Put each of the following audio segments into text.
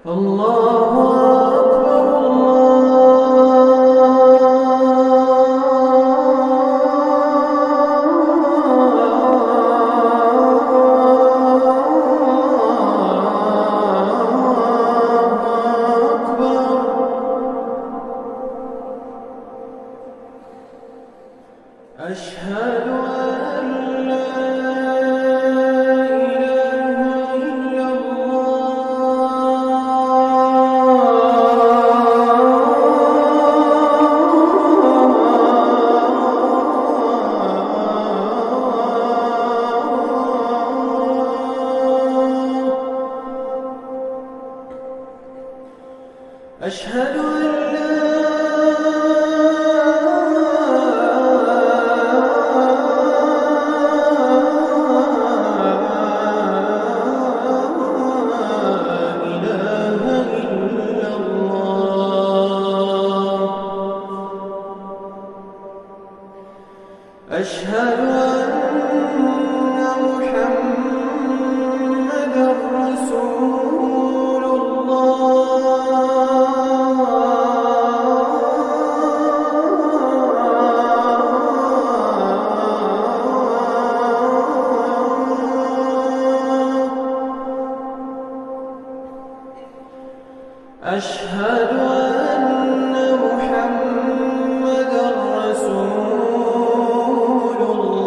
الله أشهد أن لا إله إلا الله أشهد أن أشهد أن محمدًا رسول الله أشهد أن محمدًا رسول الله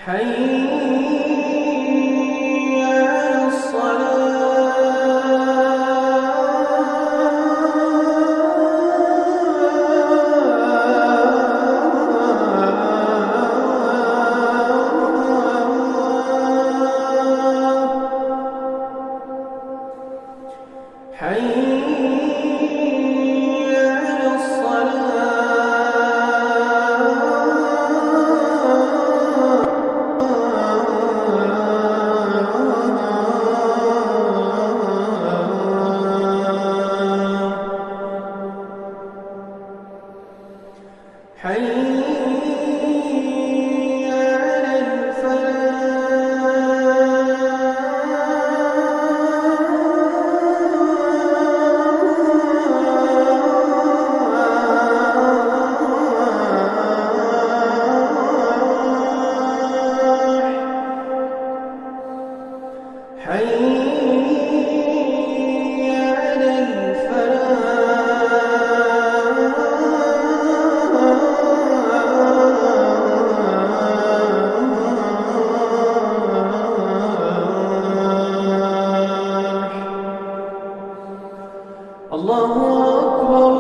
حي على الصلاة حي على الصلاة حي على الفلاح حي على الفلاح الله أكبر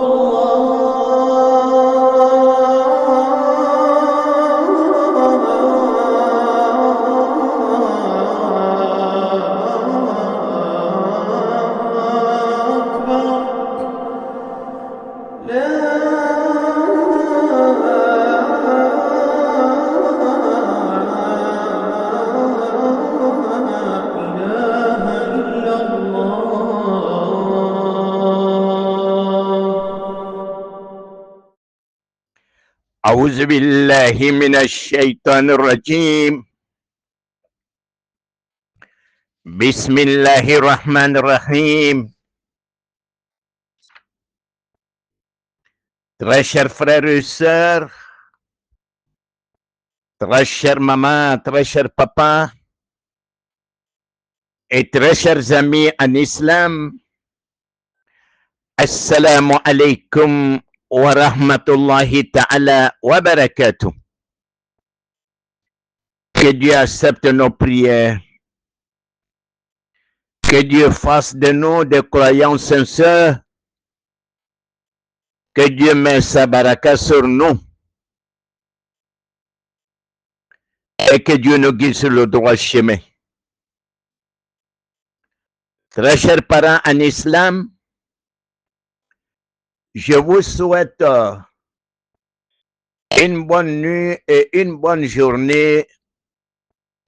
أعوذ بالله من الشيطان الرجيم. بسم الله الرحمن الرحيم. Très chers frères et sœurs, très chère maman, très cher papa et très chers amis en islam, assalamu alaikum wa rahmatullahi ta'ala wa barakatuh. Que Dieu accepte nos prières. Que Dieu fasse de nous des croyants sincères. Que Dieu met sa baraka sur nous. Et que Dieu nous guide sur le droit chemin. Très chers parents en islam, je vous souhaite une bonne nuit et une bonne journée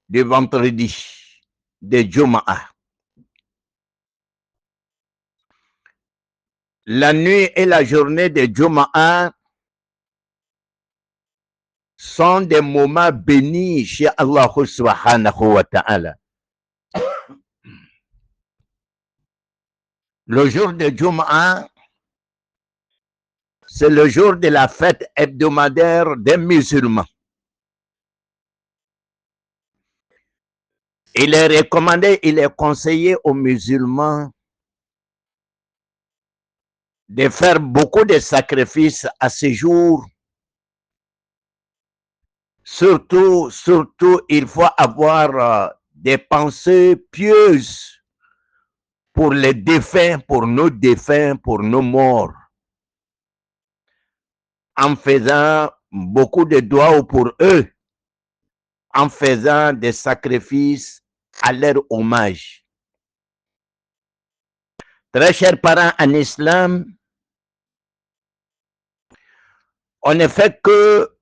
de vendredi, de Jumu'ah. La nuit et la journée de Jumu'ah sont des moments bénis chez Allah subhanahu wa ta'ala. Le jour de Jumu'ah, c'est le jour de la fête hebdomadaire des musulmans. Il est recommandé, il est conseillé aux musulmans de faire beaucoup de sacrifices à ce jour. Surtout, il faut avoir des pensées pieuses pour les défunts, pour nos morts. En faisant beaucoup de doigts pour eux, en faisant des sacrifices à leur hommage. Très chers parents en islam, on ne fait que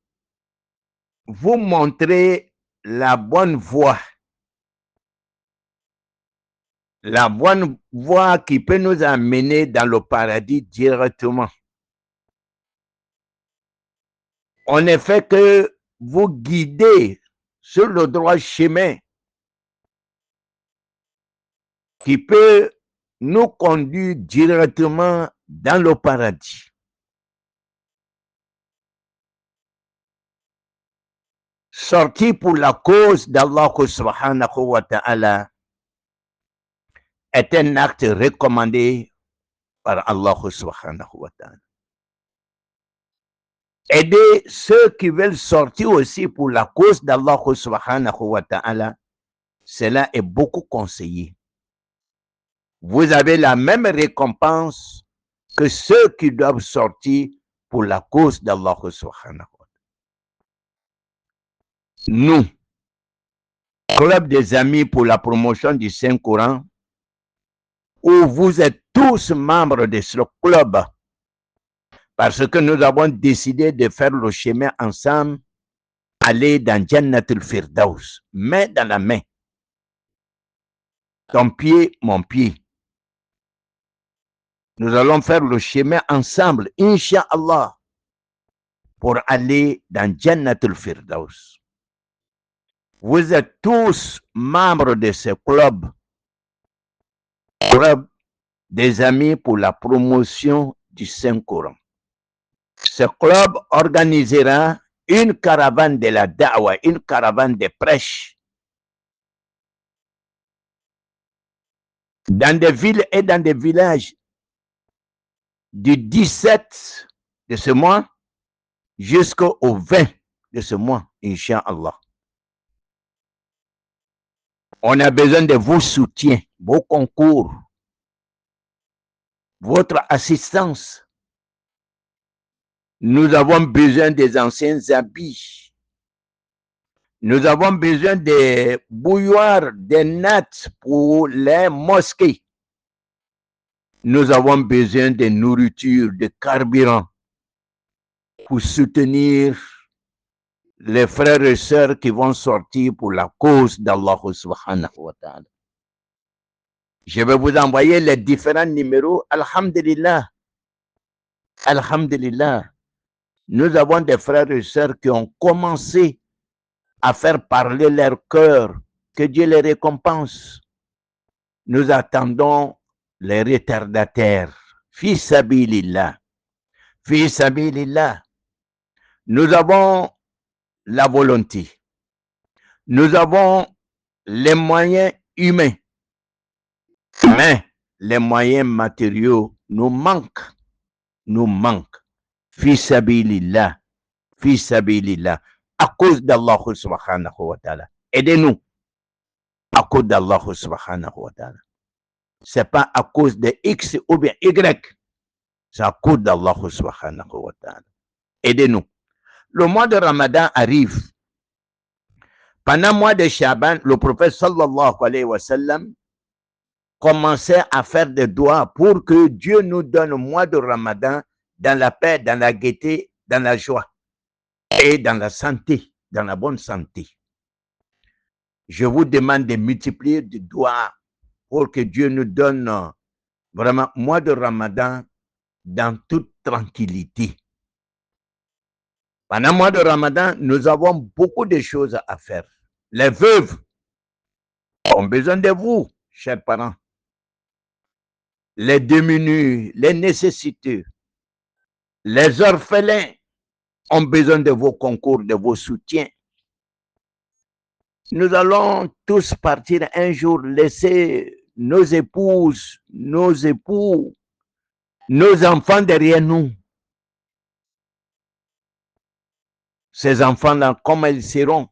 vous montrer la bonne voie qui peut nous amener dans le paradis directement. On ne fait que vous guider sur le droit chemin qui peut nous conduire directement dans le paradis. Sortir pour la cause d'Allah subhanahu wa ta'ala est un acte recommandé par Allah subhanahu wa ta'ala. Aider ceux qui veulent sortir aussi pour la cause d'Allah subhanahu wa ta'ala, cela est beaucoup conseillé. Vous avez la même récompense que ceux qui doivent sortir pour la cause d'Allah subhanahu wa ta'ala. Nous, club des amis pour la promotion du Saint-Coran, où vous êtes tous membres de ce club, parce que nous avons décidé de faire le chemin ensemble, aller dans Jannatul Firdaus, main dans la main. Ton pied, mon pied. Nous allons faire le chemin ensemble, Inch'Allah, pour aller dans Jannatul Firdaus. Vous êtes tous membres de ce club des amis pour la promotion du Saint-Coran. Ce club organisera une caravane de la da'wa, une caravane de prêche dans des villes et dans des villages du 17 de ce mois jusqu'au 20 de ce mois, Inch'Allah. On a besoin de vos soutiens, vos concours, votre assistance. Nous avons besoin des anciens habits. Nous avons besoin des bouilloires, des nattes pour les mosquées. Nous avons besoin de nourriture, de carburant pour soutenir les frères et sœurs qui vont sortir pour la cause d'Allah subhanahu wa ta'ala. Je vais vous envoyer les différents numéros. Alhamdulillah. Alhamdulillah. Nous avons des frères et sœurs qui ont commencé à faire parler leur cœur. Que Dieu les récompense. Nous attendons les retardataires. Fi sabilillah. Fi sabilillah. Nous avons la volonté. Nous avons les moyens humains. Mais les moyens matériaux nous manquent. Nous manquent. Fi sabilillah. Fi sabilillah. À cause d'Allah subhanahu wa ta'ala. Aidez-nous. À cause d'Allah subhanahu wa ta'ala. Ce n'est pas à cause de X ou bien Y. C'est à cause d'Allah subhanahu wa ta'ala. Aidez-nous. Le mois de Ramadan arrive. Pendant le mois de Shaban, le prophète sallallahu alayhi wa sallam commençait à faire des doigts pour que Dieu nous donne le mois de Ramadan dans la paix, dans la gaieté, dans la joie et dans la santé, dans la bonne santé. Je vous demande de multiplier des doigts pour que Dieu nous donne vraiment mois de Ramadan dans toute tranquillité. Pendant le mois de Ramadan, nous avons beaucoup de choses à faire. Les veuves ont besoin de vous, chers parents. Les démunis, les nécessiteux, les orphelins ont besoin de vos concours, de vos soutiens. Nous allons tous partir un jour, laisser nos épouses, nos époux, nos enfants derrière nous. Ces enfants-là, comment ils seront?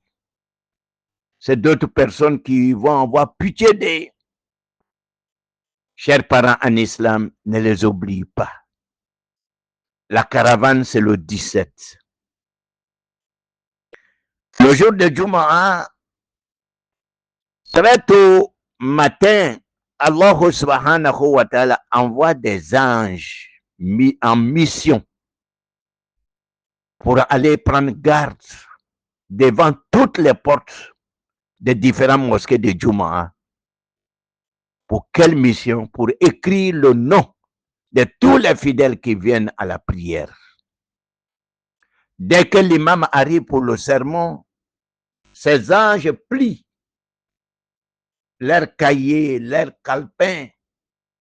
C'est d'autres personnes qui vont avoir pitié d'eux. Chers parents en islam, ne les oubliez pas. La caravane, c'est le 17. Le jour de Jumu'ah, très tôt matin, Allah subhanahu wa ta'ala envoie des anges mis en mission pour aller prendre garde devant toutes les portes des différentes mosquées de Jumu'ah. Pour quelle mission? Pour écrire le nom de tous les fidèles qui viennent à la prière. Dès que l'imam arrive pour le sermon, ces anges plient leurs cahiers, leurs calepins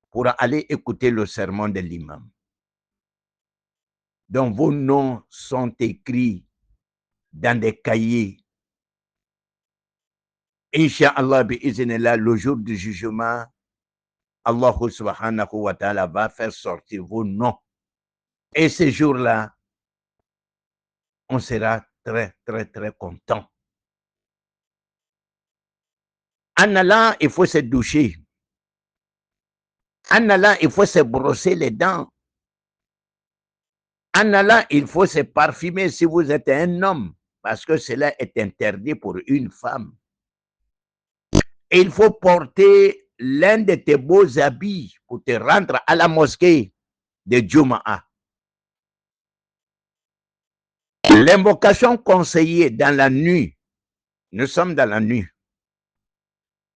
pour aller écouter le sermon de l'imam. Donc vos noms sont écrits dans des cahiers. Inch'Allah, le jour du jugement, Allah subhanahu wa ta'ala va faire sortir vos noms. Et ce jour-là, on sera très, très, très content. En allant, il faut se doucher. En allant, il faut se brosser les dents. En allant, il faut se parfumer si vous êtes un homme, parce que cela est interdit pour une femme. Et il faut porter l'un de tes beaux habits pour te rendre à la mosquée de Jumu'ah. L'invocation conseillée dans la nuit, nous sommes dans la nuit,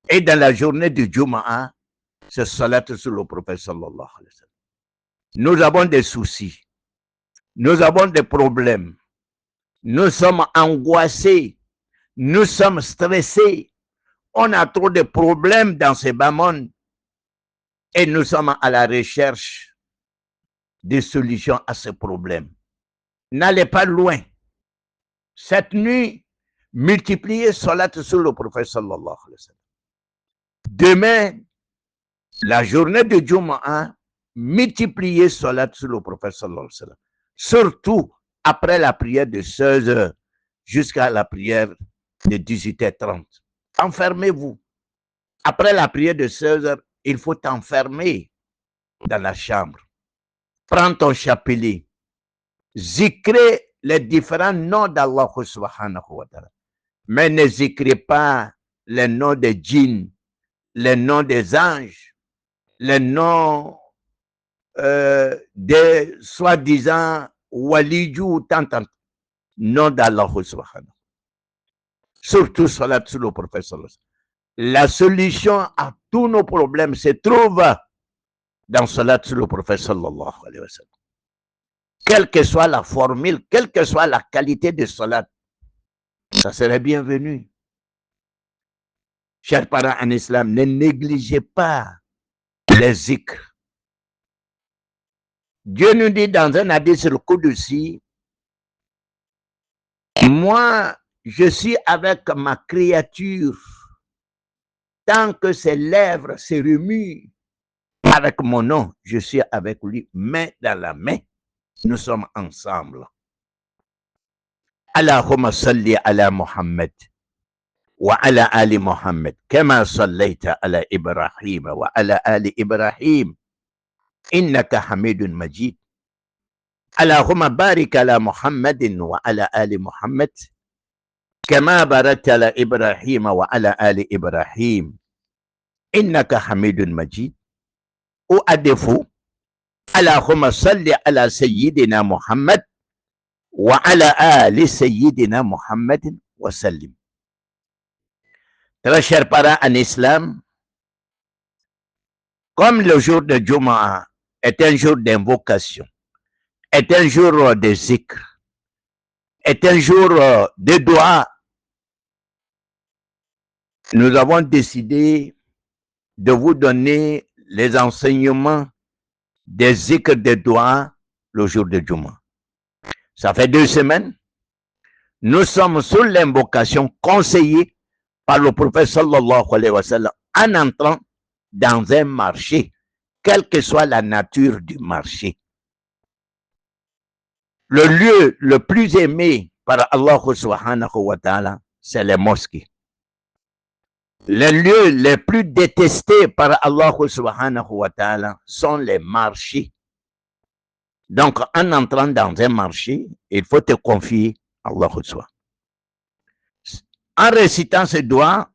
et dans la journée du Jumu'ah, c'est salat sur le prophète sallallahu alayhi wa sallam. Nous avons des soucis, nous avons des problèmes, nous sommes angoissés, nous sommes stressés, on a trop de problèmes dans ce bas monde et nous sommes à la recherche des solutions à ces problèmes. N'allez pas loin. Cette nuit, multipliez salat sur le prophète sallallahu alayhi wa sallam. Demain, la journée de Jumu'ah, multipliez salat sur le prophète sallallahu alayhi wa sallam. Surtout après la prière de 16 heures jusqu'à la prière de 18h30. Enfermez-vous. Après la prière de 16 heures, il faut t'enfermer dans la chambre. Prends ton chapelet. Zikrez les différents noms d'Allah subhanahu wa ta'ala. Mais ne zikrez pas les noms des djinns, les noms des anges, les noms des soi-disant walidjou, tant, nom d'Allah subhanahu. Surtout salat sur le prophète sallallahu alayhi wa sallam. La solution à tous nos problèmes se trouve dans salat sur le prophète sallallahu alayhi wa sallam. Quelle que soit la formule, quelle que soit la qualité de salat, ça serait bienvenu. Chers parents en islam, ne négligez pas les zikrs. Dieu nous dit dans un hadith sur le Qudsi, moi, je suis avec ma créature tant que ses lèvres se remuent avec mon nom, je suis avec lui, main dans la main. Nous sommes ensemble. Allahumma salli ala Muhammad wa ala ali Muhammad kama sallaita ala Ibrahim wa ala ali Ibrahim innaka hamidun majid. Allahumma barik ala Muhammadin wa ala ali Muhammad kama barakta ala Ibrahim wa ala ali Ibrahim innaka hamidun majid. Ou à défaut, Allahumma salli ala Sayyidina Muhammad wa ala ali Sayyidina Muhammadin wa sallim. Très chers parents en islam, comme le jour de Jumu'ah est un jour d'invocation, est un jour de zikr, est un jour de dua. Nous avons décidé de vous donner les enseignements des zikr de dua le jour de Juma. Ça fait 2 semaines. Nous sommes sous l'invocation conseillée par le prophète sallallahu alayhi wa sallam en entrant dans un marché, quelle que soit la nature du marché. Le lieu le plus aimé par Allah subhanahu wa ta'ala, c'est les mosquées. Les lieux les plus détestés par Allah subhanahu wa ta'ala sont les marchés. Donc, en entrant dans un marché, il faut te confier à Allah subhanahu. En récitant ce doigt,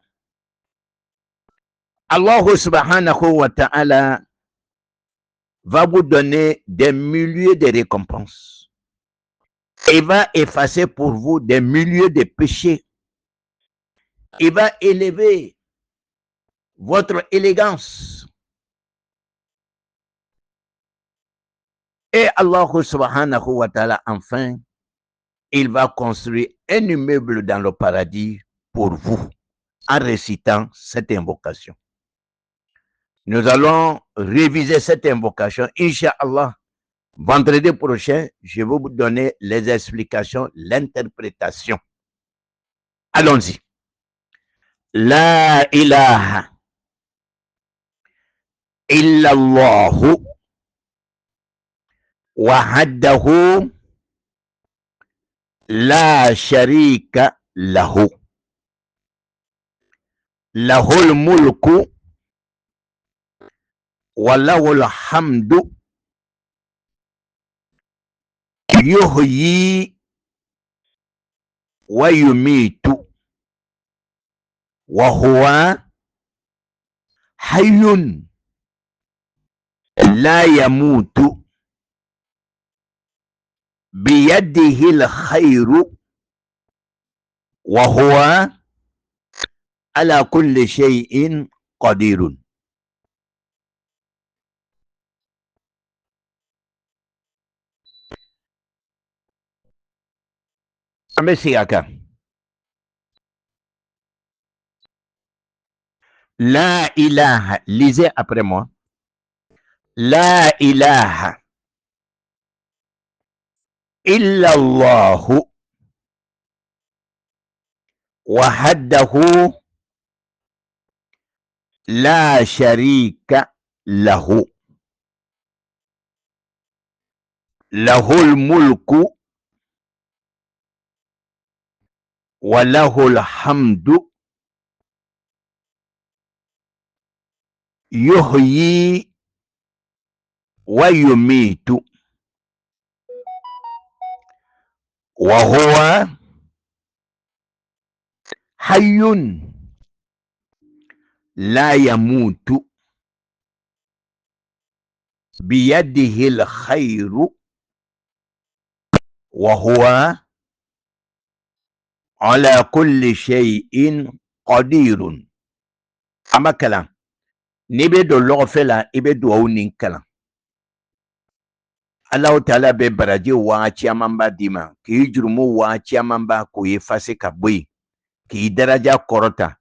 Allah subhanahu wa ta'ala va vous donner des milliers de récompenses. Il va effacer pour vous des milliers de péchés. Il va élever votre élégance. Et Allah subhanahu wa ta'ala, enfin, il va construire un immeuble dans le paradis pour vous en récitant cette invocation. Nous allons réviser cette invocation, Inch'Allah. Vendredi prochain, je vais vous donner les explications, l'interprétation. Allons-y. La ilaha illallahu wahdahu la sharika lahu. Lahul mulku wa lahul hamdu yuhyi wa yumitu wa huwa hayyun la yamutu biyadihi al-khayru wa huwa ala kulli shay'in qadirun. Amesiaka. La ilaha, lisez après moi. La ilaha illallahu wahdahu la sharika lahu. Lahul mulku wa lahul hamdu yuhyi wa yumitu wa huwa hayyun la yamutu biyadihi al-khayru wa huwa ala kulli shay'in qadirun. Amakala. Nibe do lofela ibe do awnin kala. Allah Ta'ala be baraji wa chiamamba dima ki jurumu wa chiamamba ko yefase ka boy ki daraja korota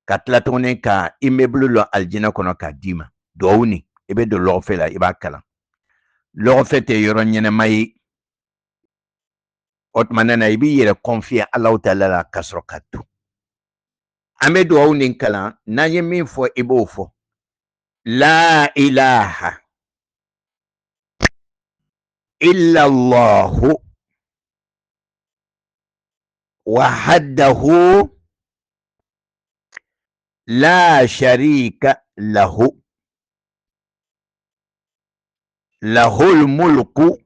ka tlatone ka immeuble lo aljina kono ka dima do awni ibe do lofela iba kala lofete yoro nyene mai otmanana ibi yere confier Allah Ta'ala la kasrokatu ame do awnin kala nanye min fo ibo fo la ilaha illallahu wahdahu la sharika lahu. Lahul mulku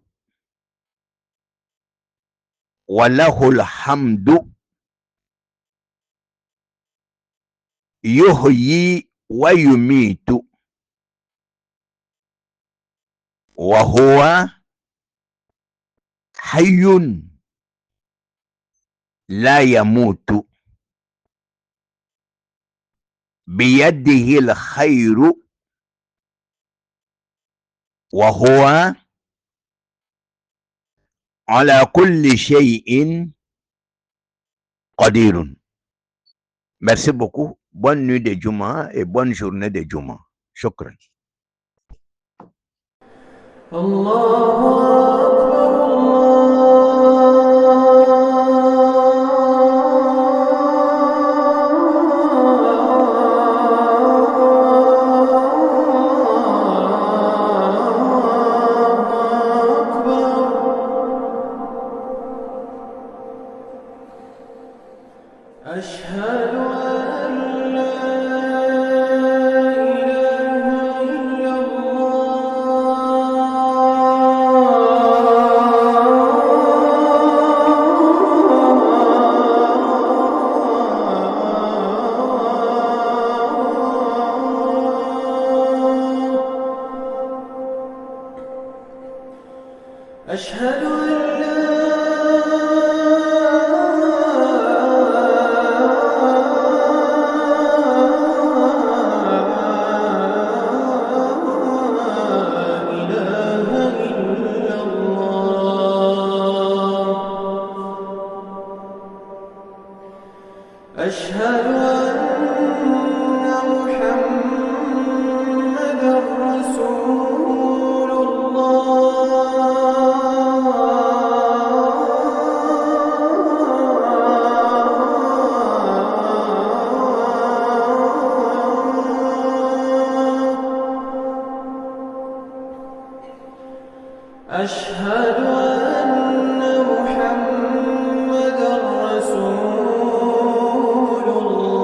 wa lahul hamdu yuhyi wa yumitu wa huwa hayyun la yamutu biyadihi al-khayru وهو على كل شيء قدير. Merci beaucoup. Bonne nuit de Juma et bonne journée de Juma. شكرا. الله أكبر أشهد أن لا إله إلا الله أشهد أن أشهد أن محمدًا رسول الله أشهد أن محمدًا رسول الله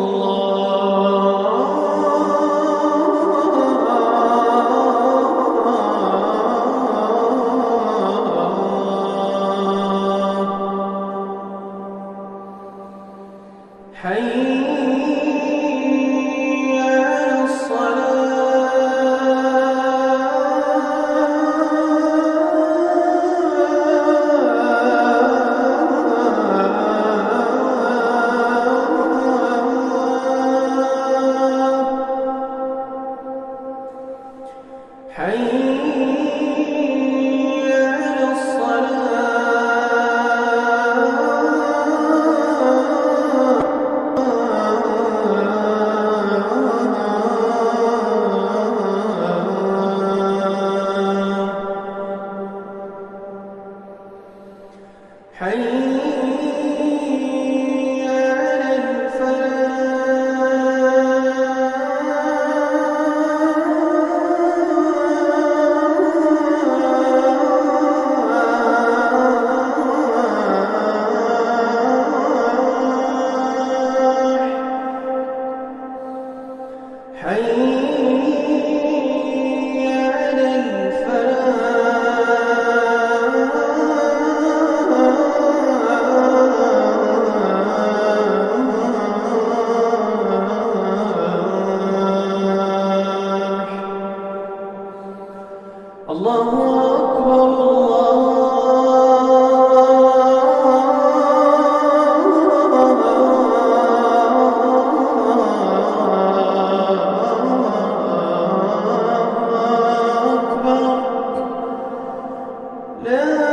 حي على الصلاة حي على الصلاة حي على الفلاح حي على الفلاح الله أكبر الله أكبر لا